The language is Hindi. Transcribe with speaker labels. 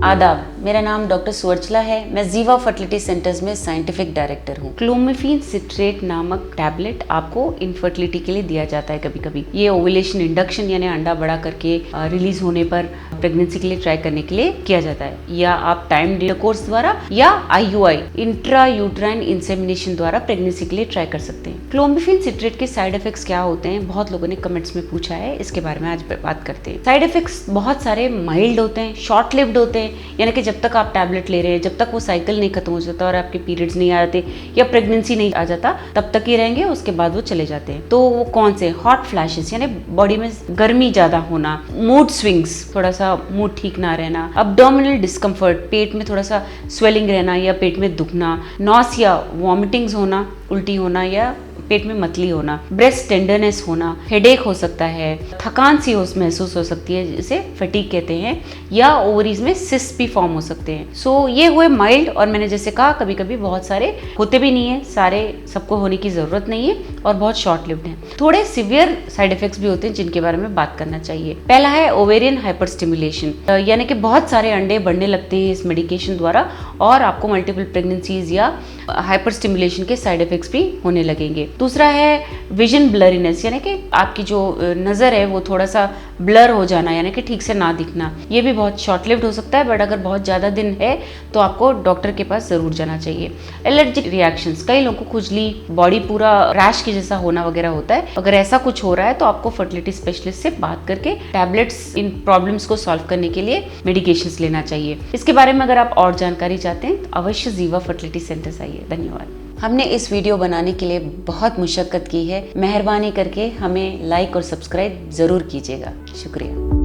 Speaker 1: आदाब, मेरा नाम डॉक्टर सुवर्चला है। मैं जीवा फर्टिलिटी सेंटर्स में साइंटिफिक डायरेक्टर हूँ। क्लोमिफेन सिट्रेट नामक टैबलेट आपको इनफर्टिलिटी के लिए दिया जाता है कभी कभी। ये ओव्यूलेशन इंडक्शन यानी अंडा बड़ा करके रिलीज होने पर प्रेगनेंसी के लिए ट्राई करने के लिए किया जाता है, या आप टाइम इंटरकोर्स द्वारा या IUI इंट्रा यूट्राइन इंसेमिनेशन द्वारा प्रेगनेंसी के लिए ट्राई कर सकते हैं। क्लोमिफेन सिट्रेट के साइड इफेक्ट्स क्या होते हैं, बहुत लोगों ने कमेंट्स में पूछा है, इसके बारे में आज बात करते हैं। साइड इफेक्ट्स बहुत सारे माइल्ड होते हैं, शॉर्ट लिव्ड होते हैं, यानी कि जब तक आप टैबलेट ले रहे हैं, जब तक वो साइकिल नहीं खत्म हो जाता और आपके पीरियड्स नहीं आ जाते या प्रेगनेंसी नहीं आ जाता, तब तक ही रहेंगे, उसके बाद वो चले जाते हैं। तो वो कौन से? हॉट फ्लैशेस यानी बॉडी में गर्मी ज्यादा होना, मूड स्विंग्स, थोड़ा सा मूड ठीक ना रहना, अब्डोमिनल डिस्कम्फर्ट, पेट में थोड़ा सा स्वेलिंग रहना या पेट में दुखना, नॉसिया, वॉमिटिंग्स होना, उल्टी होना या पेट में मतली होना, ब्रेस्ट टेंडरनेस होना, हेडेक हो सकता है, थकान सी महसूस हो सकती है जिसे फटीग कहते हैं, या ओवरीज में सिस्ट भी फॉर्म हो सकते हैं। सो ये हुए माइल्ड, और मैंने जैसे कहा कभी कभी बहुत सारे होते भी नहीं है, सारे सबको होने की जरूरत नहीं है और बहुत शॉर्ट लिव्ड हैं। थोड़े सिवियर साइड इफेक्ट्स भी होते हैं जिनके बारे में बात करना चाहिए। पहला है ओवेरियन हाइपर स्टिमुलेशन, यानी कि बहुत सारे अंडे बढ़ने लगते हैं इस मेडिकेशन द्वारा और आपको मल्टीपल प्रेगनेंसीज या हाइपर स्टिमुलेशन के साइड इफेक्ट्स भी होने लगेंगे। दूसरा है विजन ब्लरीनेस, यानी कि आपकी जो नज़र है वो थोड़ा सा ब्लर हो जाना, यानी कि ठीक से ना दिखना। ये भी बहुत शॉर्ट लिव्ड हो सकता है, बट अगर बहुत ज़्यादा दिन है तो आपको डॉक्टर के पास ज़रूर जाना चाहिए। एलर्जिक रिएक्शंस, कई लोगों को खुजली, बॉडी पूरा रैश के जैसा होना वगैरह होता है। अगर ऐसा कुछ हो रहा है तो आपको फर्टिलिटी स्पेशलिस्ट से बात करके टैबलेट्स इन प्रॉब्लम्स को सॉल्व करने के लिए मेडिकेशंस लेना चाहिए। इसके बारे में अगर आप और जानकारी चाहते हैं तो अवश्य जीवा फर्टिलिटी सेंटर्स आइए। धन्यवाद। हमने इस वीडियो बनाने के लिए बहुत मुशक्कत की है, मेहरबानी करके हमें लाइक और सब्सक्राइब जरूर कीजिएगा। शुक्रिया।